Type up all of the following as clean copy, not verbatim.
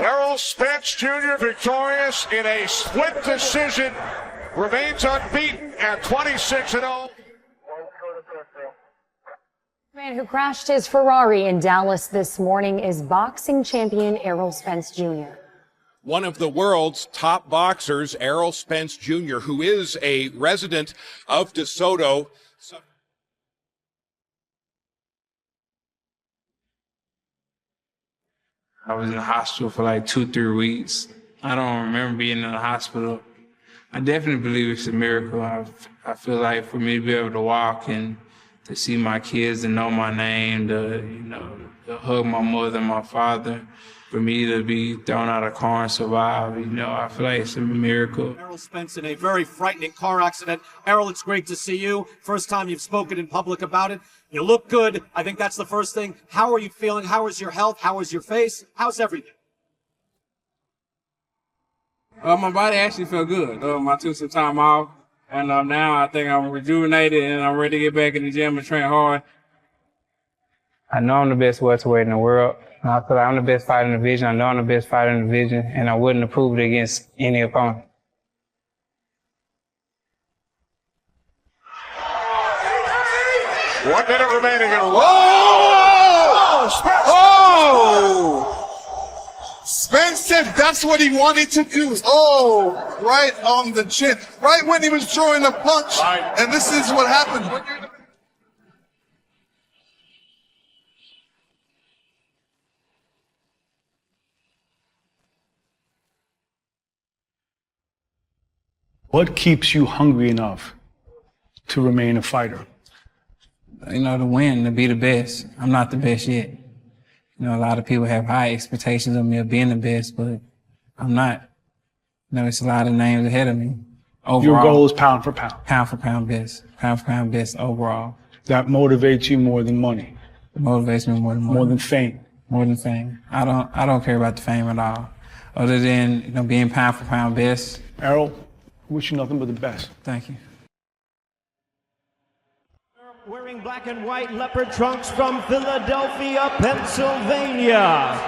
Errol Spence Jr. victorious in a split decision, remains unbeaten at 26-0. The man who crashed his Ferrari in Dallas this morning is boxing champion Errol Spence Jr. One of the world's top boxers, Errol Spence Jr., who is a resident of DeSoto. I was in the hospital for like 2-3 weeks. I don't remember being in the hospital. I definitely believe it's a miracle. I feel like for me to be able to walk and to see my kids and know my name, to hug my mother and my father, for me to be thrown out of a car and survive, I feel like it's a miracle. Errol Spence in a very frightening car accident. Errol, it's great to see you. First time you've spoken in public about it. You look good. I think that's the first thing. How are you feeling? How is your health? How is your face? How's everything? My body actually felt good. I took some time off, and now I think I'm rejuvenated and I'm ready to get back in the gym and train hard. I know I'm the best welterweight in the world. I feel like I'm the best fighter in the division. I know I'm the best fighter in the division, and I wouldn't have proved it against any opponent. One minute remaining. Oh! Oh! Spence said that's what he wanted to do. Oh, right on the chin. Right when he was throwing a punch. And this is what happens. What keeps you hungry enough to remain a fighter? To win, to be the best. I'm not the best yet. A lot of people have high expectations of me of being the best, but I'm not. It's a lot of names ahead of me. Overall, Your goal is pound for pound. Pound for pound best. Pound for pound best overall. That motivates you more than money. It motivates me more than money. More than fame. More than fame. I don't care about the fame at all. Other than, being pound for pound best. Errol, wish you nothing but the best. Thank you. Wearing black and white leopard trunks from Philadelphia, Pennsylvania.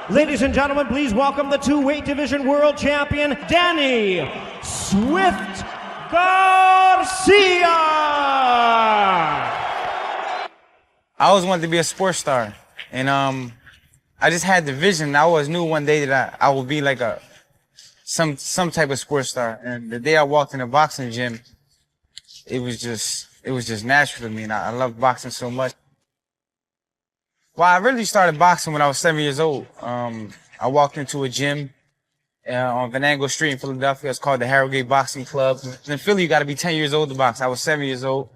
Ladies and gentlemen, please welcome the two-weight division world champion, Danny Swift Garcia. I always wanted to be a sports star, and I just had the vision. I always knew one day that I would be like some type of sports star. And the day I walked in a boxing gym, it was just natural to me, and I loved boxing so much. Well, I really started boxing when I was 7 years old. I walked into a gym on Venango Street in Philadelphia. It's called the Harrogate Boxing Club. In Philly, you got to be 10 years old to box. I was 7 years old.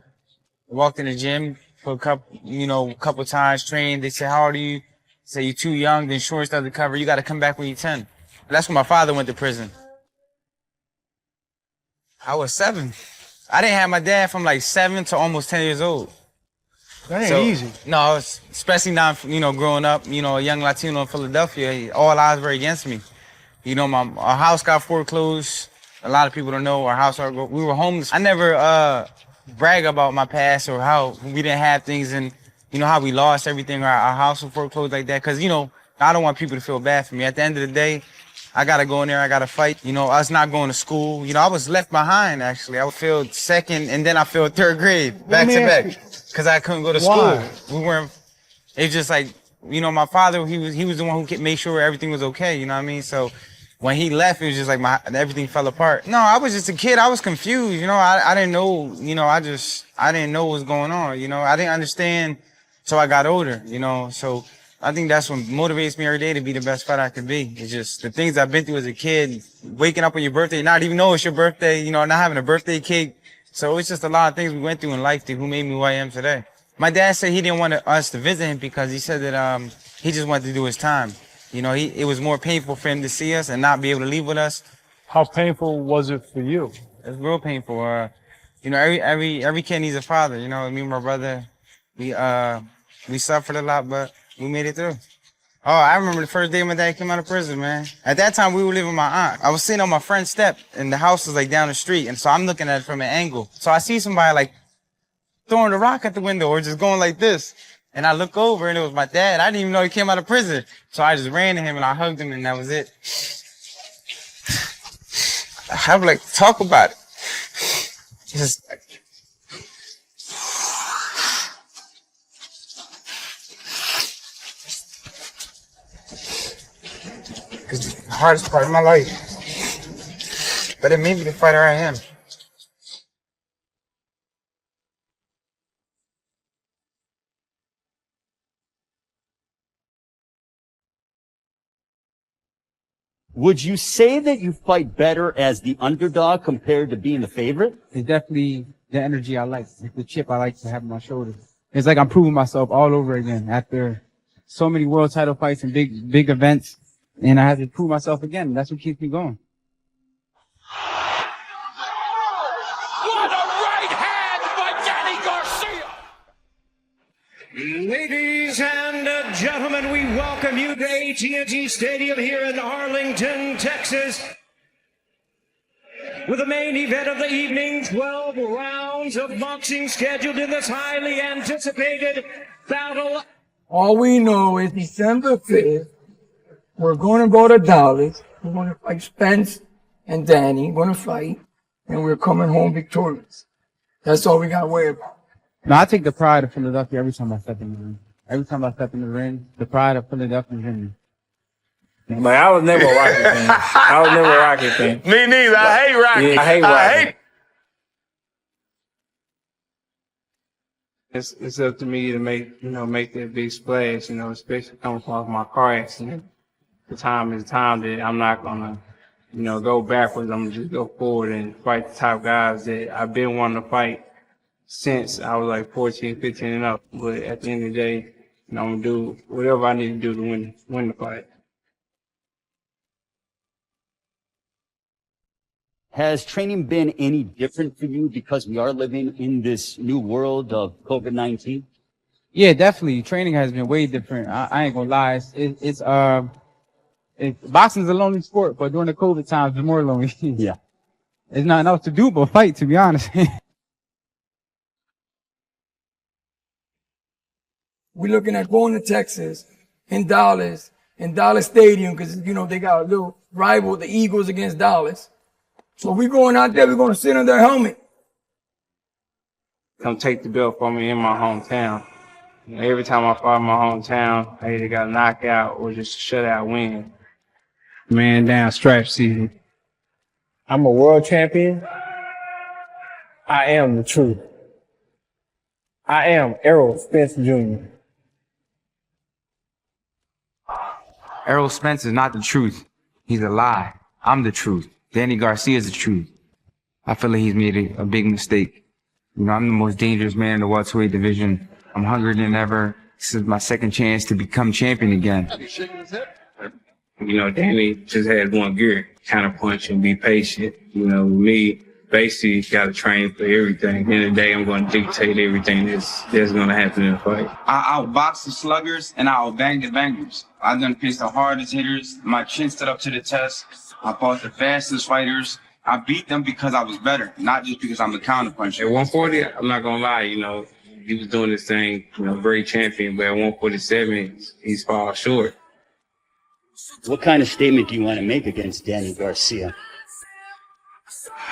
I walked in the gym for a couple times, trained. They said, "How old are you?" I said, "You're too young. The insurance doesn't cover. You got to come back when you're 10. That's when my father went to prison. I was 7. I didn't have my dad from like 7 to almost 10 years old. That ain't easy. No, especially now, growing up, a young Latino in Philadelphia, all odds were against me. Our house got foreclosed. A lot of people don't know we were homeless. I never brag about my past or how we didn't have things and, how we lost everything or our house was foreclosed like that. Because, I don't want people to feel bad for me. At the end of the day, I got to go in there, I got to fight. Us not going to school. I was left behind, actually. I failed 2nd, and then I failed 3rd grade, back to back, because I couldn't go to school. It's just like, my father, he was the one who made sure everything was okay, you know what I mean? So when he left, it was just like everything fell apart. No, I was just a kid. I was confused, I didn't know, I didn't know what was going on, I didn't understand till I got older, so I think that's what motivates me every day to be the best fighter I can be. It's just the things I've been through as a kid, waking up on your birthday, not even know it's your birthday, not having a birthday cake. So it's just a lot of things we went through in life who made me who I am today. My dad said he didn't want us to visit him because he said that he just wanted to do his time. It was more painful for him to see us and not be able to leave with us. How painful was it for you? It's real painful. Every kid needs a father. Me and my brother, we suffered a lot, but we made it through. Oh, I remember the first day my dad came out of prison, man. At that time, we were living with my aunt. I was sitting on my friend's step, and the house was like down the street, and so I'm looking at it from an angle. So I see somebody like throwing a rock at the window or just going like this. And I look over and it was my dad. I didn't even know he came out of prison. So I just ran to him and I hugged him and that was it. I would like to talk about it. Just, it's the hardest part of my life. But it made me the fighter I am. Would you say that you fight better as the underdog compared to being the favorite? It's definitely the energy I like, the chip I like to have on my shoulders. It's like I'm proving myself all over again after so many world title fights and big events, and I have to prove myself again. That's what keeps me going. What a right hand by Danny Garcia! Ladies and gentlemen, we welcome you to AT&T Stadium here in Arlington, Texas. With the main event of the evening, 12 rounds of boxing scheduled in this highly anticipated battle. All we know is December 5th, we're going to go to Dallas. We're going to fight Spence and Danny. We're going to fight, and we're coming home victorious. That's all we got to worry about. Now, I take the pride of Philadelphia every time I step in the ring. Every time I step in the ring, the pride of Philadelphia is in me. But I was never a Rocky fan. I was never a Rocky fan. Me neither. I hate Rocky. Yeah, I hate Rocky. It's up to me to make that big splash, especially coming off my car accident. The time is time that I'm not gonna, go backwards. I'm gonna just go forward and fight the top guys that I've been wanting to fight since I was like 14, 15 and up. But at the end of the day, I'm gonna do whatever I need to do to win the fight. Has training been any different for you because we are living in this new world of COVID-19? Yeah, definitely. Training has been way different. I ain't gonna lie. Boxing's a lonely sport, but during the COVID times, it's more lonely. Yeah. There's nothing else to do but fight, to be honest. We're looking at going to Texas, in Dallas Stadium, because, they got a little rival, the Eagles against Dallas. So we're going out there, we're going to sit on their helmet. Come take the belt from me in my hometown. Every time I fight in my hometown, I either got a knockout or just a shutout win. Man down, stripe season. I'm a world champion. I am the truth. I am Errol Spence Jr. Errol Spence is not the truth. He's a lie. I'm the truth. Danny Garcia is the truth. I feel like he's made a big mistake. I'm the most dangerous man in the welterweight division. I'm hungrier than ever. This is my second chance to become champion again. Danny just had one gear, kind of punch and be patient. Me, basically, got to train for everything. At the end of the day, I'm going to dictate everything that's going to happen in the fight. I outbox the sluggers and I outbang the bangers. I done faced the hardest hitters. My chin stood up to the test. I fought the fastest fighters. I beat them because I was better, not just because I'm the counterpuncher. At 140, I'm not going to lie, he was doing this thing, great champion, but at 147, he's falling short. What kind of statement do you want to make against Danny Garcia?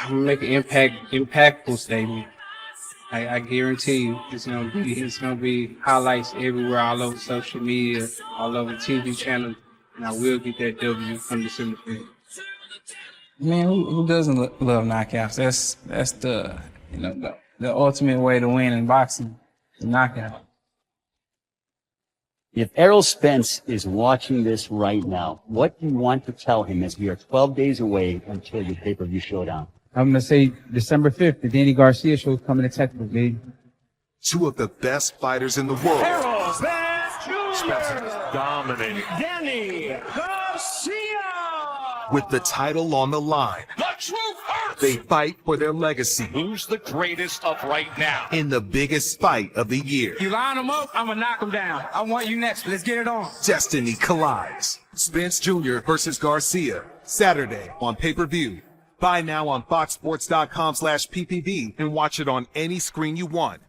I'm going to make an impactful statement. I guarantee you it's gonna be highlights everywhere, all over social media, all over TV channels, and I will get that W from December 5th. Man, who doesn't love knockouts? That's the ultimate way to win in boxing, the knockout. If Errol Spence is watching this right now, what do you want to tell him as we are 12 days away until your pay-per-view showdown? I'm going to say December 5th, the Danny Garcia show is coming to Texas, baby. Two of the best fighters in the world. Errol Spence Jr. Spencer's dominating. Danny Garcia. With the title on the line, The truth hurts! they fight for their legacy Who's the greatest of right now? in the biggest fight of the year. You line them up, I'm going to knock them down. I want you next. Let's get it on. Destiny collides. Spence Jr. versus Garcia, Saturday on pay-per-view. Buy now on foxsports.com/PPV and watch it on any screen you want.